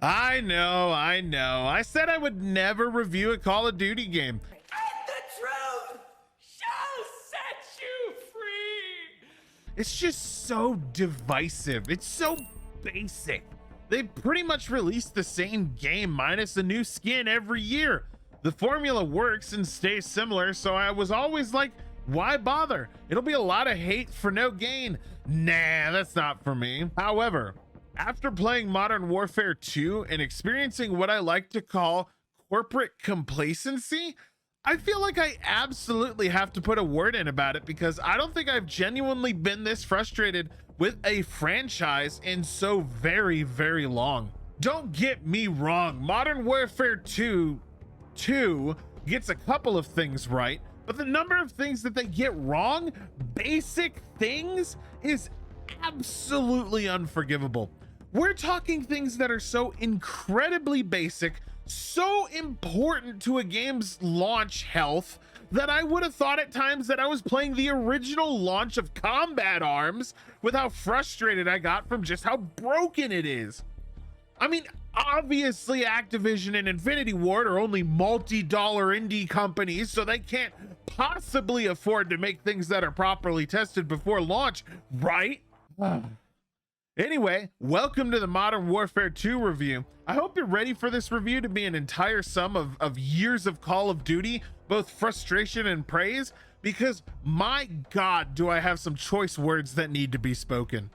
I know. I said I would never review a Call of Duty game. And the truth shall set you free. It's just so divisive. It's so basic. They pretty much release the same game minus a new skin every year. The formula works and stays similar, so I was always like, why bother? It'll be a lot of hate for no gain. Nah, that's not for me. However, after playing Modern Warfare 2 and experiencing what I like to call corporate complacency, I feel like I absolutely have to put a word in about it, because I don't think I've genuinely been this frustrated with a franchise in so very, very long. Don't get me wrong, Modern Warfare 2 gets a couple of things right, but the number of things that they get wrong, basic things, is absolutely unforgivable. We're talking things that are so incredibly basic, so important to a game's launch health, that I would have thought at times that I was playing the original launch of Combat Arms with how frustrated I got from just how broken it is. I mean, obviously Activision and Infinity Ward are only multi-dollar indie companies, so they can't possibly afford to make things that are properly tested before launch, right? Anyway, welcome to the Modern Warfare 2 review. I hope you're ready for this review to be an entire sum of years of Call of Duty, both frustration and praise, because my God, do I have some choice words that need to be spoken.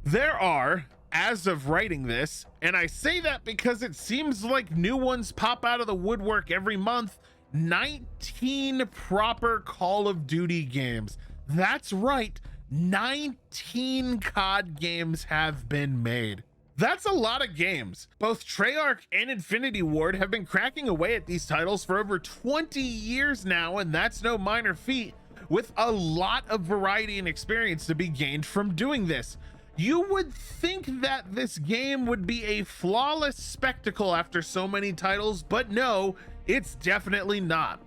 There are, as of writing this, and I say that because it seems like new ones pop out of the woodwork every month, 19 proper Call of Duty games. That's right. 19 COD games have been made. That's a lot of games. Both Treyarch and Infinity Ward have been cracking away at these titles for over 20 years now, and that's no minor feat, with a lot of variety and experience to be gained from doing this. You would think that this game would be a flawless spectacle after so many titles, but no, it's definitely not.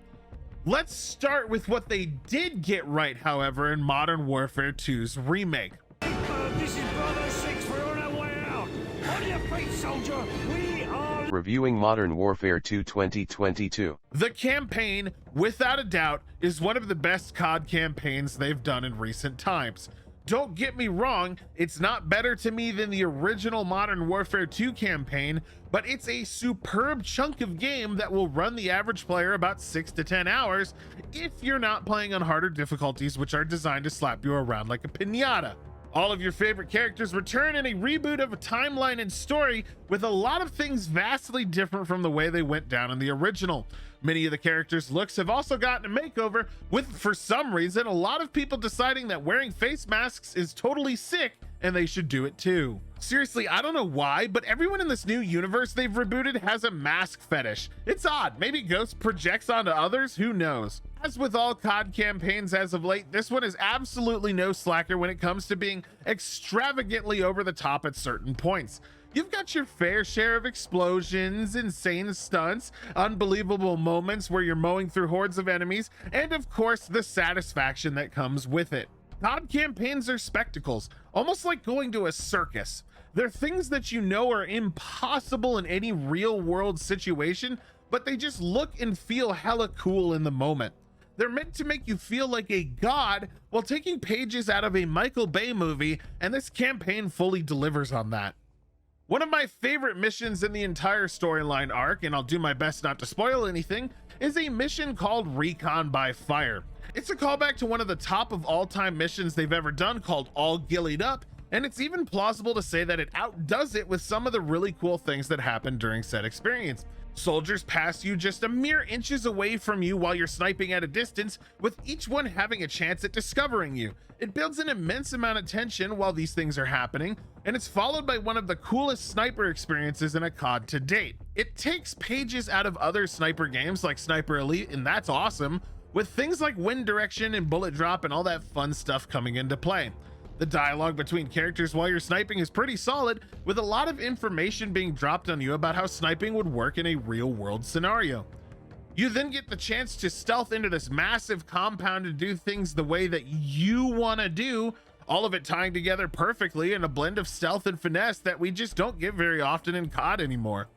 Let's start with what they did get right, however, in Modern Warfare 2's remake. This is Bravo 6, we're on our way out. On your feet, soldier, we are reviewing Modern Warfare 2 2022. The campaign, without a doubt, is one of the best COD campaigns they've done in recent times. Don't get me wrong, it's not better to me than the original Modern Warfare 2 campaign, but it's a superb chunk of game that will run the average player about 6 to 10 hours if you're not playing on harder difficulties, which are designed to slap you around like a piñata. All of your favorite characters return in a reboot of a timeline and story, with a lot of things vastly different from the way they went down in the original. Many of the characters' looks have also gotten a makeover, with, for some reason, a lot of people deciding that wearing face masks is totally sick and they should do it too. Seriously, I don't know why, but everyone in this new universe they've rebooted has a mask fetish. It's odd. Maybe Ghost projects onto others, who knows? As with all COD campaigns as of late, this one is absolutely no slacker when it comes to being extravagantly over the top at certain points. You've got your fair share of explosions, insane stunts, unbelievable moments where you're mowing through hordes of enemies, and of course the satisfaction that comes with it. COD campaigns are spectacles, almost like going to a circus. They're things that you know are impossible in any real world situation, but they just look and feel hella cool in the moment. They're meant to make you feel like a god while taking pages out of a Michael Bay movie, and this campaign fully delivers on that. One of my favorite missions in the entire storyline arc, and I'll do my best not to spoil anything, is a mission called Recon by Fire. It's a callback to one of the top of all-time missions they've ever done called All Gillied Up, and it's even plausible to say that it outdoes it with some of the really cool things that happen during said experience. Soldiers pass you just a mere inches away from you while you're sniping at a distance, with each one having a chance at discovering you. It builds an immense amount of tension while these things are happening, and it's followed by one of the coolest sniper experiences in a COD to date. It takes pages out of other sniper games like Sniper Elite, and that's awesome, with things like wind direction and bullet drop and all that fun stuff coming into play. The dialogue between characters while you're sniping is pretty solid, with a lot of information being dropped on you about how sniping would work in a real-world scenario. You then get the chance to stealth into this massive compound to do things the way that you want to do. all of it tying together perfectly in a blend of stealth and finesse that we just don't get very often in COD anymore.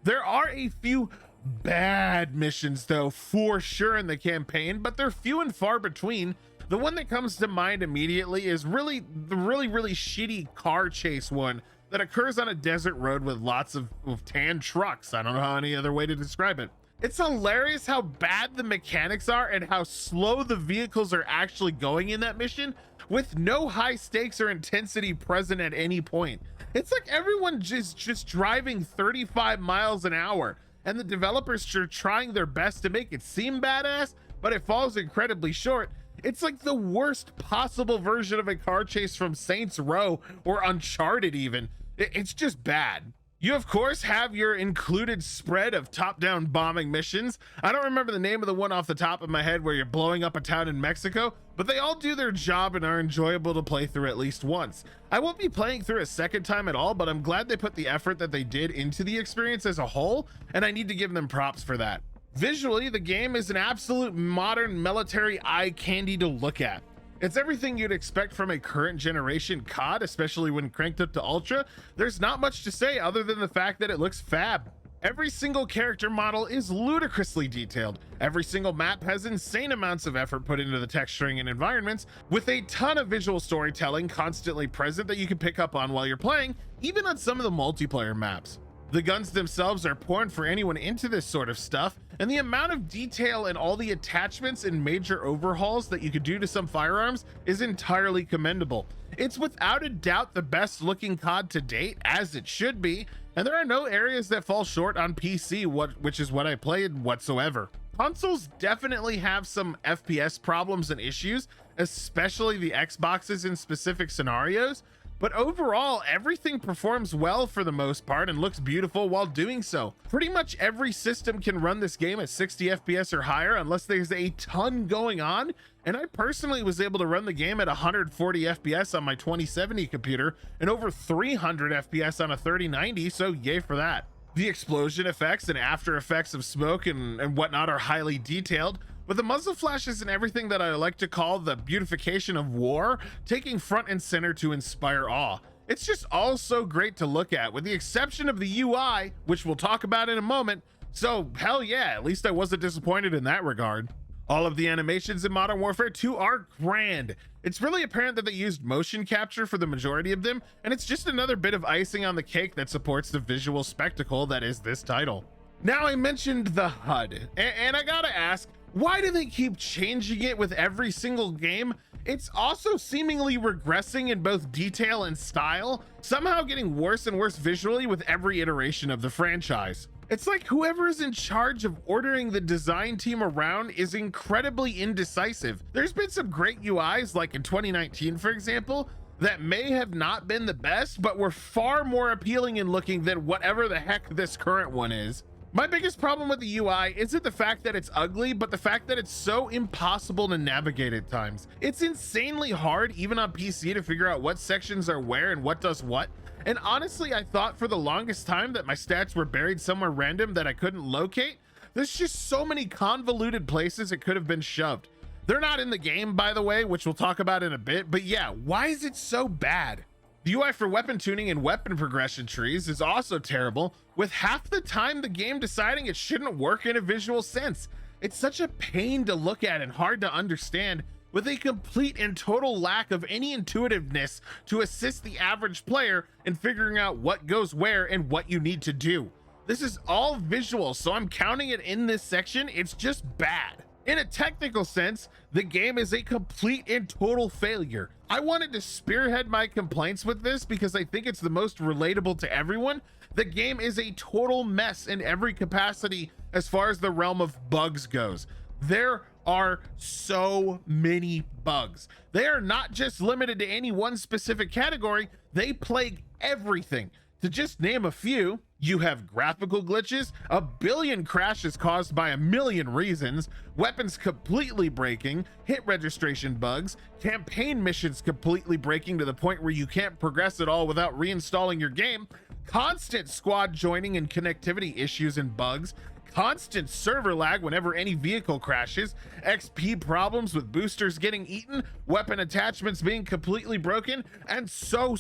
There are a few bad missions though, for sure, in the campaign, but they're few and far between. The one that comes to mind immediately is really the really shitty car chase one that occurs on a desert road with lots of tan trucks. I don't know how any other way to describe it. It's hilarious how bad the mechanics are and how slow the vehicles are actually going in that mission, with no high stakes or intensity present at any point. It's like everyone just driving 35 miles an hour, and the developers are trying their best to make it seem badass, but it falls incredibly short. It's like the worst possible version of a car chase from Saints Row or Uncharted even. It's just bad. You of course have your included spread of top-down bombing missions. I don't remember the name of the one off the top of my head where you're blowing up a town in Mexico, but they all do their job and are enjoyable to play through at least once. I won't be playing through a second time at all, but I'm glad they put the effort that they did into the experience as a whole, and I need to give them props for that. Visually, the game is an absolute modern military eye candy to look at. It's everything you'd expect from a current generation COD, especially when cranked up to Ultra. There's not much to say other than the fact that it looks fab. Every single character model is ludicrously detailed. Every single map has insane amounts of effort put into the texturing and environments, with a ton of visual storytelling constantly present that you can pick up on while you're playing, even on some of the multiplayer maps. The guns themselves are porn for anyone into this sort of stuff, and the amount of detail and all the attachments and major overhauls that you could do to some firearms is entirely commendable. It's without a doubt the best looking COD to date, as it should be, and there are no areas that fall short on PC, which is what I played whatsoever. Consoles definitely have some FPS problems and issues, especially the Xboxes in specific scenarios, but overall, everything performs well for the most part and looks beautiful while doing so. Pretty much every system can run this game at 60 FPS or higher unless there's a ton going on, and I personally was able to run the game at 140 FPS on my 2070 computer and over 300 FPS on a 3090, so yay for that. The explosion effects and after effects of smoke and whatnot are highly detailed, with the muzzle flashes and everything that I like to call the beautification of war taking front and center to inspire awe. It's just all so great to look at, with the exception of the UI, which we'll talk about in a moment, so hell yeah, at least I wasn't disappointed in that regard. All of the animations in Modern Warfare 2 are grand. It's really apparent that they used motion capture for the majority of them, and it's just another bit of icing on the cake that supports the visual spectacle that is this title. Now, I mentioned the HUD, and I gotta ask, why do they keep changing it with every single game? It's also seemingly regressing in both detail and style, somehow getting worse and worse visually with every iteration of the franchise. It's like whoever is in charge of ordering the design team around is incredibly indecisive. There's been some great UIs, like in 2019, for example, that may have not been the best, but were far more appealing in looking than whatever the heck this current one is. My biggest problem with the UI isn't the fact that it's ugly, but the fact that it's so impossible to navigate at times. It's insanely hard, even on PC, to figure out what sections are where and what does what. And honestly, I thought for the longest time that my stats were buried somewhere random that I couldn't locate. There's just so many convoluted places it could have been shoved. They're not in the game, by the way, which we'll talk about in a bit, but yeah, why is it so bad? The UI for weapon tuning and weapon progression trees is also terrible, with half the time the game deciding it shouldn't work in a visual sense. It's such a pain to look at and hard to understand, with a complete and total lack of any intuitiveness to assist the average player in figuring out what goes where and what you need to do. This is all visual, so I'm counting it in this section. It's just bad. In a technical sense, the game is a complete and total failure. I wanted to spearhead my complaints with this because I think it's the most relatable to everyone. The game is a total mess in every capacity as far as the realm of bugs goes. There are so many bugs. They are not just limited to any one specific category, they plague everything. To just name a few, you have graphical glitches, a billion crashes caused by a million reasons, weapons completely breaking, hit registration bugs, campaign missions completely breaking to the point where you can't progress at all without reinstalling your game, constant squad joining and connectivity issues and bugs, constant server lag whenever any vehicle crashes, XP problems with boosters getting eaten, weapon attachments being completely broken, and so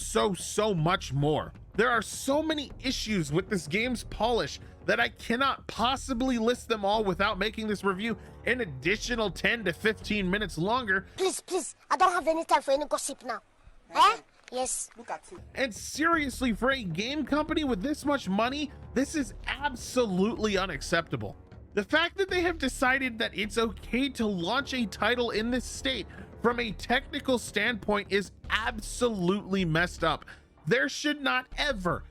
much more. There are so many issues with this game's polish that I cannot possibly list them all without making this review an additional 10 to 15 minutes longer. Please, I don't have any time for any gossip now. Eh? Yes. Look at it. And seriously, for a game company with this much money, this is absolutely unacceptable. The fact that they have decided that it's okay to launch a title in this state from a technical standpoint is absolutely messed up. There should not ever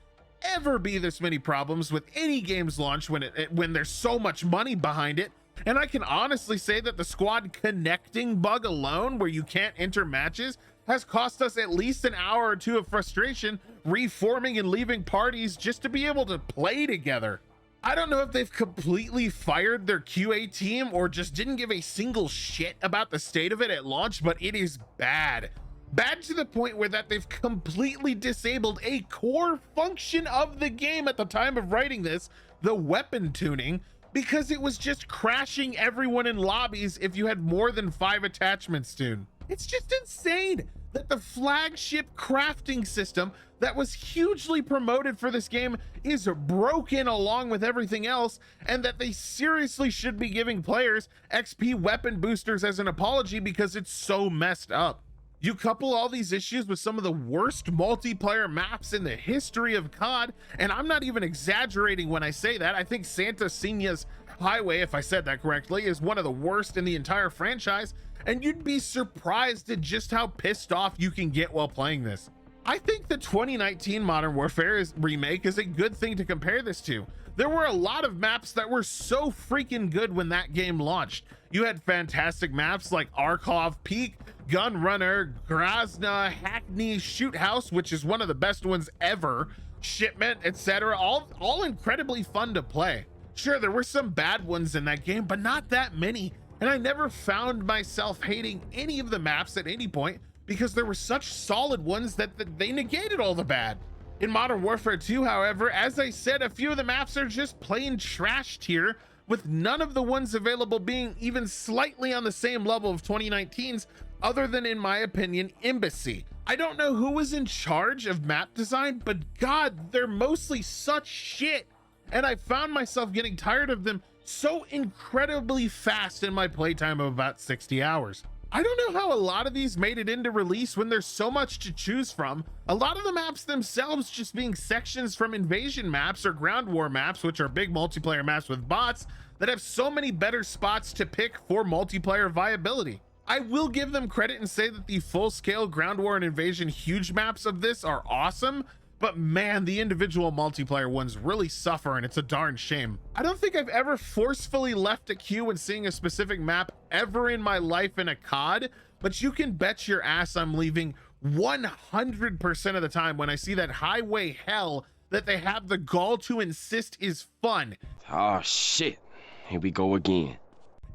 be this many problems with any game's launch when there's so much money behind it. And I can honestly say that the squad connecting bug alone, where you can't enter matches, has cost us at least an hour or two of frustration reforming and leaving parties just to be able to play together. I don't know if they've completely fired their QA team or just didn't give a single shit about the state of it at launch, but it is bad. Bad to the point where that they've completely disabled a core function of the game at the time of writing this, the weapon tuning, because it was just crashing everyone in lobbies if you had more than 5 attachments tuned. It's just insane that the flagship crafting system that was hugely promoted for this game is broken along with everything else, and that they seriously should be giving players XP weapon boosters as an apology because it's so messed up. You couple all these issues with some of the worst multiplayer maps in the history of COD, and I'm not even exaggerating when I say that. I think Santa Sina's Highway, if I said that correctly, is one of the worst in the entire franchise, and you'd be surprised at just how pissed off you can get while playing this. I think the 2019 Modern Warfare remake is a good thing to compare this to. There were a lot of maps that were so freaking good when that game launched. You had fantastic maps like Arkhov Peak, Gun Runner, Grozna, Hackney, Shoot House, which is one of the best ones ever, Shipment, etc. All incredibly fun to play. Sure, there were some bad ones in that game, but not that many. And I never found myself hating any of the maps at any point because there were such solid ones that they negated all the bad. In Modern Warfare 2, however, as I said, a few of the maps are just plain trash tier, with none of the ones available being even slightly on the same level of 2019's, other than, in my opinion, Embassy. I don't know who was in charge of map design, but God, they're mostly such shit. And I found myself getting tired of them so incredibly fast in my playtime of about 60 hours. I don't know how a lot of these made it into release when there's so much to choose from. A lot of the maps themselves just being sections from invasion maps or ground war maps, which are big multiplayer maps with bots that have so many better spots to pick for multiplayer viability. I will give them credit and say that the full-scale ground war and invasion huge maps of this are awesome, but man, the individual multiplayer ones really suffer, and it's a darn shame. I don't think I've ever forcefully left a queue when seeing a specific map ever in my life in a COD, but you can bet your ass I'm leaving 100% of the time when I see that highway hell that they have the gall to insist is fun. Oh shit, here we go again.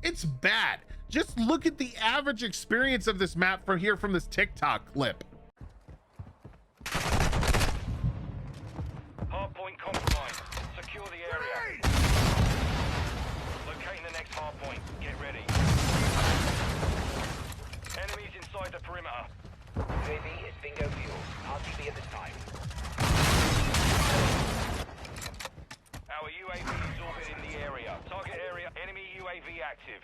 It's bad. Just look at the average experience of this map from this TikTok clip. Hardpoint compromised. Secure the area. Locating the next hardpoint. Get ready. Enemies inside the perimeter. UAV is bingo fuel. RTB at this time. Our UAV is orbiting the area. Target area. Enemy UAV active.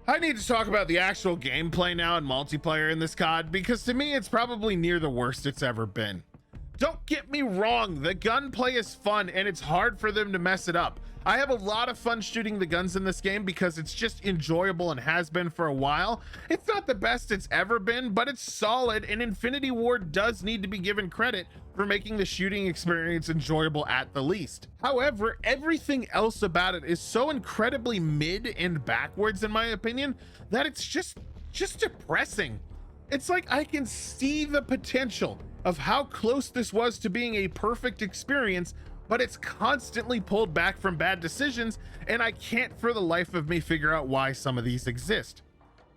I need to talk about the actual gameplay now and multiplayer in this COD, because to me it's probably near the worst it's ever been. Don't get me wrong, the gunplay is fun and it's hard for them to mess it up. I have a lot of fun shooting the guns in this game because it's just enjoyable and has been for a while. It's not the best it's ever been, but it's solid, and Infinity Ward does need to be given credit for making the shooting experience enjoyable at the least. However, everything else about it is so incredibly mid and backwards in my opinion that it's just depressing. It's like I can see the potential of how close this was to being a perfect experience, but it's constantly pulled back from bad decisions, and I can't for the life of me figure out why some of these exist.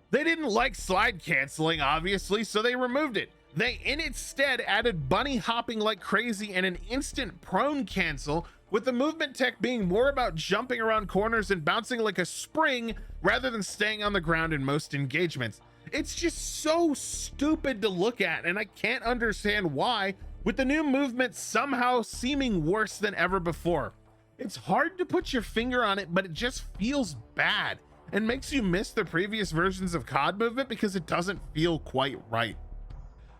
They didn't like slide canceling, obviously, so they removed it. They instead added bunny hopping like crazy and an instant prone cancel, with the movement tech being more about jumping around corners and bouncing like a spring rather than staying on the ground in most engagements. It's just so stupid to look at, and I can't understand why, with the new movement somehow seeming worse than ever before. It's hard to put your finger on it, but it just feels bad and makes you miss the previous versions of COD movement because it doesn't feel quite right.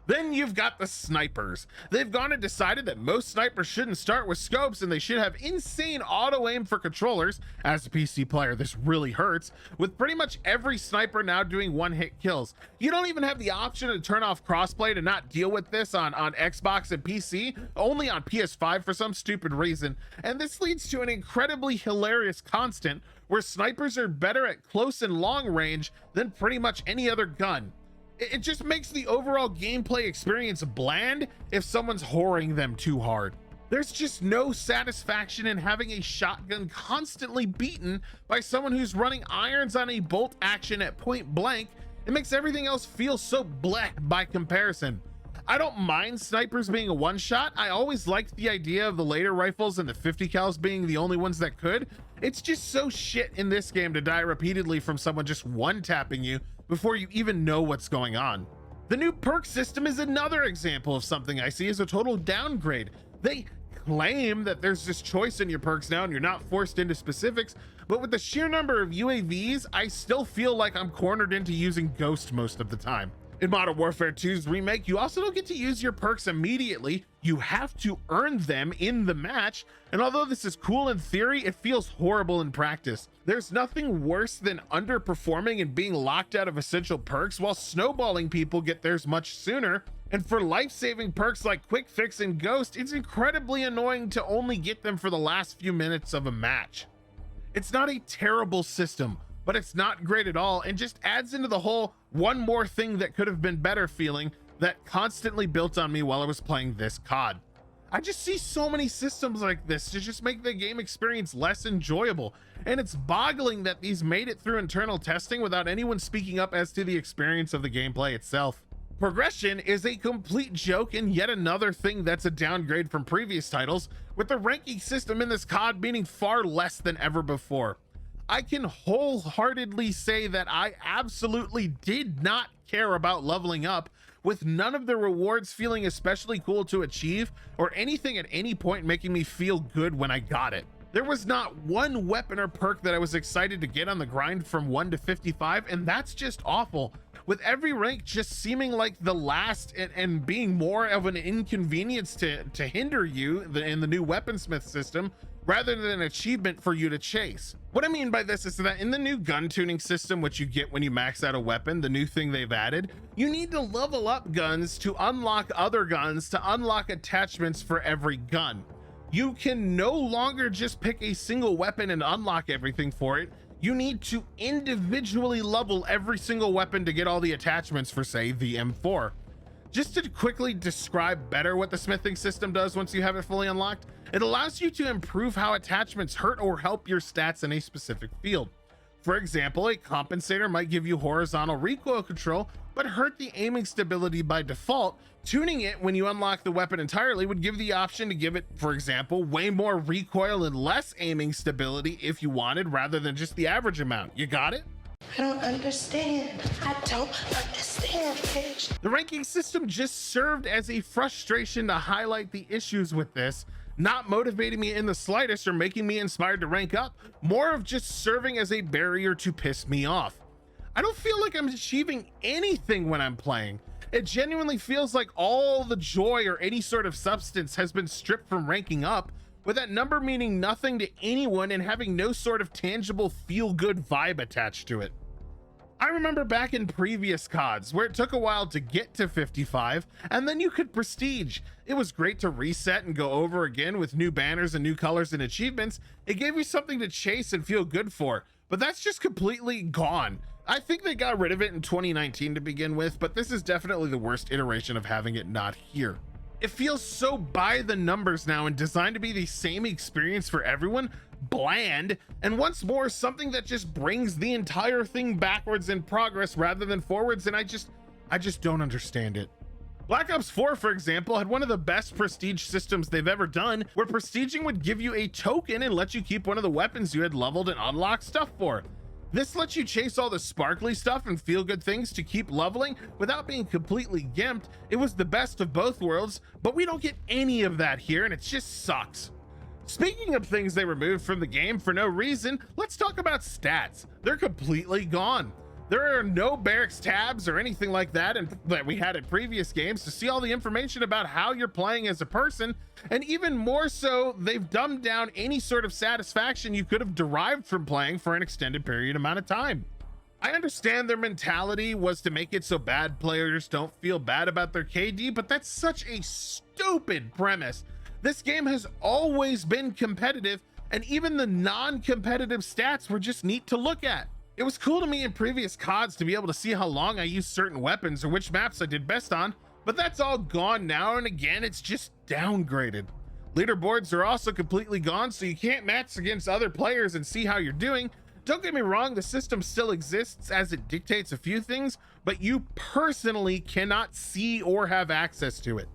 Then you've got the snipers. They've gone and decided that most snipers shouldn't start with scopes and they should have insane auto aim for controllers. As a PC player, this really hurts, with pretty much every sniper now doing one-hit kills. You don't even have the option to turn off crossplay to not deal with this on Xbox and PC, only on PS5 for some stupid reason. And this leads to an incredibly hilarious constant where snipers are better at close and long range than pretty much any other gun. It just makes the overall gameplay experience bland if someone's whoring them too hard. There's just no satisfaction in having a shotgun constantly beaten by someone who's running irons on a bolt action at point blank. It makes everything else feel so bleh by comparison. I don't mind snipers being a one shot. I always liked the idea of the later rifles and the 50 cals being the only ones that could. It's just so shit in this game to die repeatedly from someone just one tapping you before you even know what's going on. The new perk system is another example of something I see as a total downgrade. They claim that there's this choice in your perks now and you're not forced into specifics, but with the sheer number of UAVs, I still feel like I'm cornered into using Ghost most of the time. In Modern Warfare 2's remake, you also don't get to use your perks immediately. You have to earn them in the match, and although this is cool in theory, it feels horrible in practice. There's nothing worse than underperforming and being locked out of essential perks while snowballing people get theirs much sooner. And for life-saving perks like Quick Fix and Ghost, it's incredibly annoying to only get them for the last few minutes of a match. It's not a terrible system, but it's not great at all and just adds into the whole one more thing that could have been better feeling that constantly built on me while I was playing this COD. I just see so many systems like this to just make the game experience less enjoyable, and it's boggling that these made it through internal testing without anyone speaking up as to the experience of the gameplay itself. Progression is a complete joke and yet another thing that's a downgrade from previous titles, with the ranking system in this COD meaning far less than ever before. I can wholeheartedly say that I absolutely did not care about leveling up, with none of the rewards feeling especially cool to achieve or anything at any point making me feel good when I got it. There was not one weapon or perk that I was excited to get on the grind from 1 to 55, and that's just awful. With every rank just seeming like the last and being more of an inconvenience to hinder you in the new weaponsmith system rather than an achievement for you to chase. What I mean by this is that in the new gun tuning system, which you get when you max out a weapon, the new thing they've added, you need to level up guns to unlock other guns to unlock attachments for every gun. You can no longer just pick a single weapon and unlock everything for it. You need to individually level every single weapon to get all the attachments for, say, the M4. Just to quickly describe better what the smithing system does once you have it fully unlocked, it allows you to improve how attachments hurt or help your stats in a specific field. For example, a compensator might give you horizontal recoil control, but hurt the aiming stability by default. Tuning it when you unlock the weapon entirely would give the option to give it, for example, way more recoil and less aiming stability if you wanted, rather than just the average amount. You got it? I don't understand. I don't understand, bitch. The ranking system just served as a frustration to highlight the issues with this, not motivating me in the slightest or making me inspired to rank up, more of just serving as a barrier to piss me off. I don't feel like I'm achieving anything when I'm playing. It genuinely feels like all the joy or any sort of substance has been stripped from ranking up, with that number meaning nothing to anyone and having no sort of tangible feel-good vibe attached to it. I remember back in previous CODs where it took a while to get to 55 and then you could prestige. It was great to reset and go over again with new banners and new colors and achievements. It gave you something to chase and feel good for, but that's just completely gone. I think they got rid of it in 2019 to begin with, but this is definitely the worst iteration of having it not here. It feels so by the numbers now and designed to be the same experience for everyone, bland, and once more something that just brings the entire thing backwards in progress rather than forwards, and I just don't understand it. Black Ops 4, for example, had one of the best prestige systems they've ever done, where prestiging would give you a token and let you keep one of the weapons you had leveled and unlocked stuff for. This lets you chase all the sparkly stuff and feel good things to keep leveling without being completely gimped. It was the best of both worlds, but we don't get any of that here, and it just sucks. Speaking of things they removed from the game for no reason, let's talk about stats. They're completely gone. There are no barracks tabs or anything like that that we had in previous games to see all the information about how you're playing as a person, and even more so, they've dumbed down any sort of satisfaction you could have derived from playing for an extended period amount of time. I understand their mentality was to make it so bad players don't feel bad about their KD, but that's such a stupid premise. This game has always been competitive, and even the non-competitive stats were just neat to look at. It was cool to me in previous CODs to be able to see how long I used certain weapons or which maps I did best on, but that's all gone now, and again, it's just downgraded. Leaderboards are also completely gone, so you can't match against other players and see how you're doing. Don't get me wrong, the system still exists as it dictates a few things, but you personally cannot see or have access to it.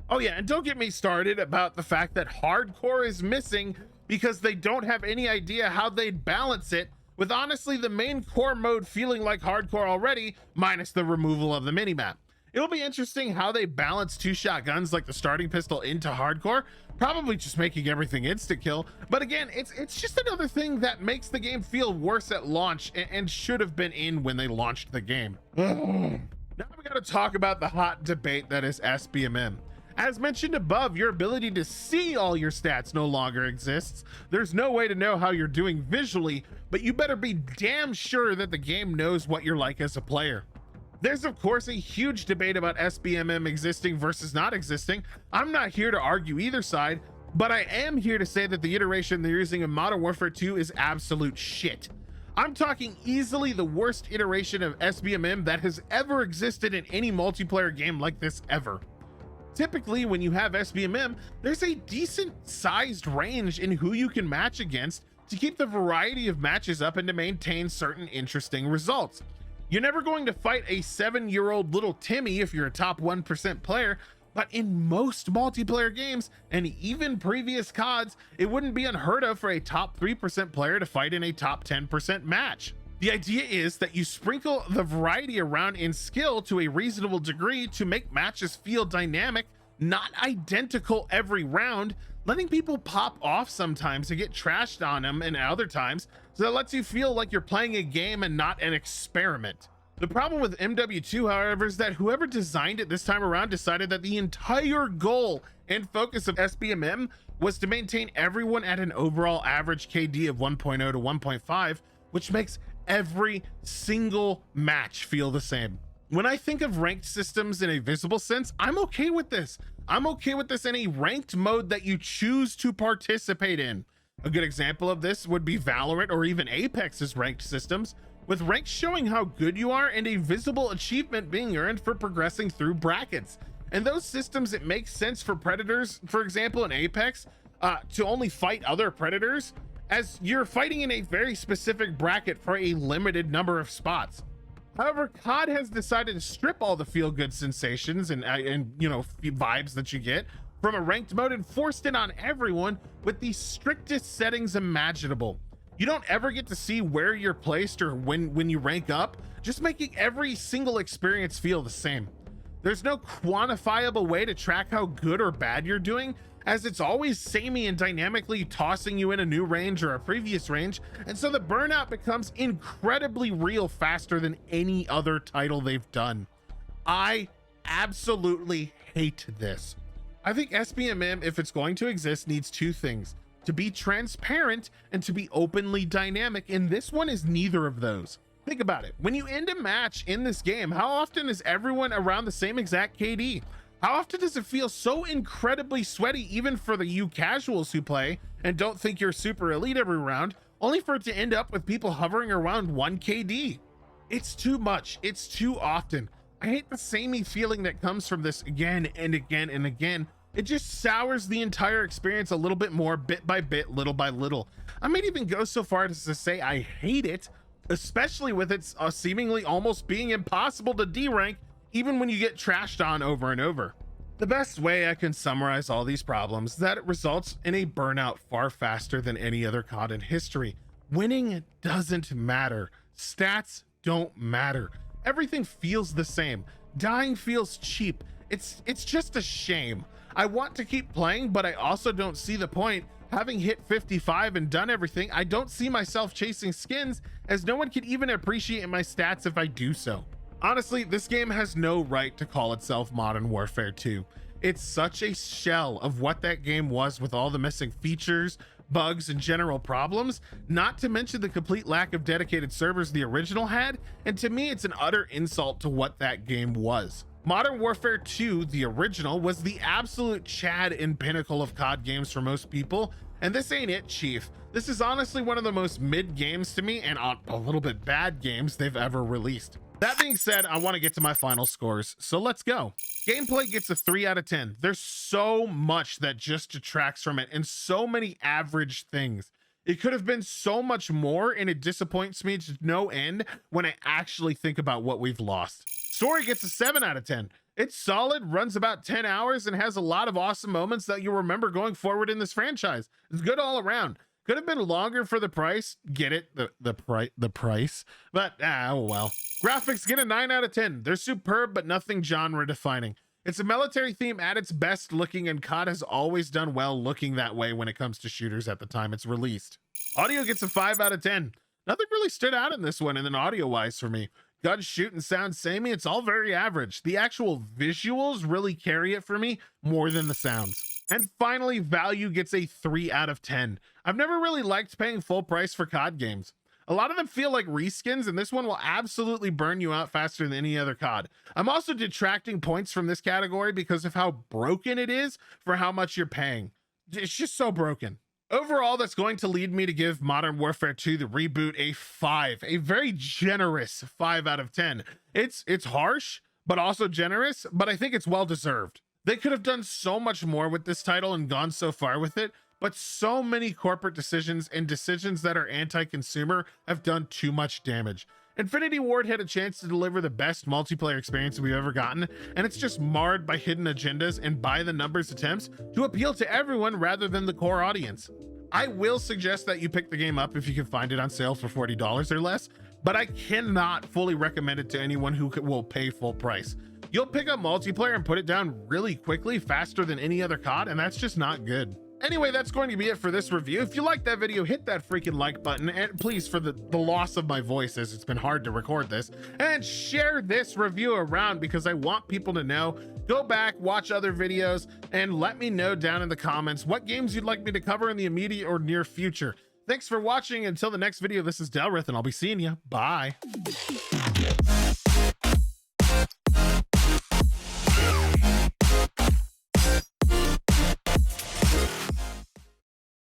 Oh yeah, and don't get me started about the fact that hardcore is missing because they don't have any idea how they'd balance it, with honestly the main core mode feeling like hardcore already, minus the removal of the minimap. It'll be interesting how they balance two-shot guns like the starting pistol into hardcore, probably just making everything insta-kill, but again, it's just another thing that makes the game feel worse at launch and should have been in when they launched the game. Now we gotta talk about the hot debate that is SBMM. As mentioned above, your ability to see all your stats no longer exists. There's no way to know how you're doing visually, but you better be damn sure that the game knows what you're like as a player. There's of course a huge debate about SBMM existing versus not existing. I'm not here to argue either side, but I am here to say that the iteration they're using in Modern Warfare 2 is absolute shit. I'm talking easily the worst iteration of SBMM that has ever existed in any multiplayer game like this ever. Typically, when you have SBMM, there's a decent sized range in who you can match against to keep the variety of matches up and to maintain certain interesting results. You're never going to fight a 7-year-old little Timmy if you're a top 1% player, but in most multiplayer games and even previous CODs, it wouldn't be unheard of for a top 3% player to fight in a top 10% match. The idea is that you sprinkle the variety around in skill to a reasonable degree to make matches feel dynamic, not identical every round, letting people pop off sometimes and get trashed on them and other times, so that lets you feel like you're playing a game and not an experiment. The problem with MW2, however, is that whoever designed it this time around decided that the entire goal and focus of SBMM was to maintain everyone at an overall average KD of 1.0 to 1.5, which makes every single match feel the same. When I think of ranked systems in a visible sense, I'm okay with this. I'm okay with this in a ranked mode that you choose to participate in. A good example of this would be Valorant or even Apex's ranked systems, with ranks showing how good you are and a visible achievement being earned for progressing through brackets. In those systems, it makes sense for predators, for example, in Apex, to only fight other predators, as you're fighting in a very specific bracket for a limited number of spots. However, COD has decided to strip all the feel-good sensations and vibes that you get from a ranked mode and forced it on everyone with the strictest settings imaginable. You don't ever get to see where you're placed or when you rank up, just making every single experience feel the same. There's no quantifiable way to track how good or bad you're doing, as it's always samey and dynamically tossing you in a new range or a previous range, and so the burnout becomes incredibly real faster than any other title they've done. I absolutely hate this. I think SBMM, if it's going to exist, needs two things: to be transparent and to be openly dynamic, and this one is neither of those. Think about it. When you end a match in this game, how often is everyone around the same exact KD? How often does it feel so incredibly sweaty, even for the you casuals who play and don't think you're super elite every round, only for it to end up with people hovering around 1 KD? It's too much. It's too often. I hate the samey feeling that comes from this again and again and again. It just sours the entire experience a little bit more, bit by bit, little by little. I might even go so far as to say I hate it, especially with its seemingly almost being impossible to D-rank even when you get trashed on over and over. The best way I can summarize all these problems is that it results in a burnout far faster than any other COD in history. Winning doesn't matter. Stats don't matter. Everything feels the same. Dying feels cheap. It's just a shame. I want to keep playing, but I also don't see the point. Having hit 55 and done everything, I don't see myself chasing skins, as no one can even appreciate my stats if I do so. Honestly, this game has no right to call itself Modern Warfare 2. It's such a shell of what that game was, with all the missing features, bugs, and general problems, not to mention the complete lack of dedicated servers the original had, and to me it's an utter insult to what that game was. Modern Warfare 2, the original, was the absolute Chad and pinnacle of COD games for most people, and this ain't it, Chief. This is honestly one of the most mid games to me, and a little bit bad games they've ever released. That being said, I want to get to my final scores, so let's go. Gameplay gets a 3 out of 10. There's so much that just detracts from it, and so many average things. It could have been so much more, and it disappoints me to no end when I actually think about what we've lost. Story gets a 7 out of 10. It's solid, runs about 10 hours, and has a lot of awesome moments that you'll remember going forward in this franchise. It's good all around. Could have been longer for the price. Get it? The price. But oh well. Graphics get a 9 out of 10. They're superb, but nothing genre defining. It's a military theme at its best looking, and COD has always done well looking that way when it comes to shooters at the time it's released. Audio gets a 5 out of 10. Nothing really stood out in this one, and then audio wise for me. Guns, shoot, and sound samey, it's all very average. The actual visuals really carry it for me more than the sounds. And finally, value gets a 3 out of 10. I've never really liked paying full price for COD games. A lot of them feel like reskins, and this one will absolutely burn you out faster than any other COD. I'm also detracting points from this category because of how broken it is for how much you're paying. It's just so broken. Overall, that's going to lead me to give Modern Warfare 2 the reboot a 5, a very generous 5 out of 10. It's harsh, but also generous, but I think it's well deserved. They could have done so much more with this title and gone so far with it, but so many corporate decisions and decisions that are anti-consumer have done too much damage. Infinity Ward had a chance to deliver the best multiplayer experience we've ever gotten, and it's just marred by hidden agendas and by the numbers attempts to appeal to everyone rather than the core audience. I will suggest that you pick the game up if you can find it on sale for $40 or less, but I cannot fully recommend it to anyone who will pay full price. You'll pick up multiplayer and put it down really quickly, faster than any other COD, and that's just not good. Anyway, that's going to be it for this review. If you liked that video, hit that freaking like button, and please, for the loss of my voice, as it's been hard to record this, and share this review around because I want people to know. Go back, watch other videos, and let me know down in the comments what games you'd like me to cover in the immediate or near future. Thanks for watching. Until the next video, this is Delrith, and I'll be seeing you. Bye.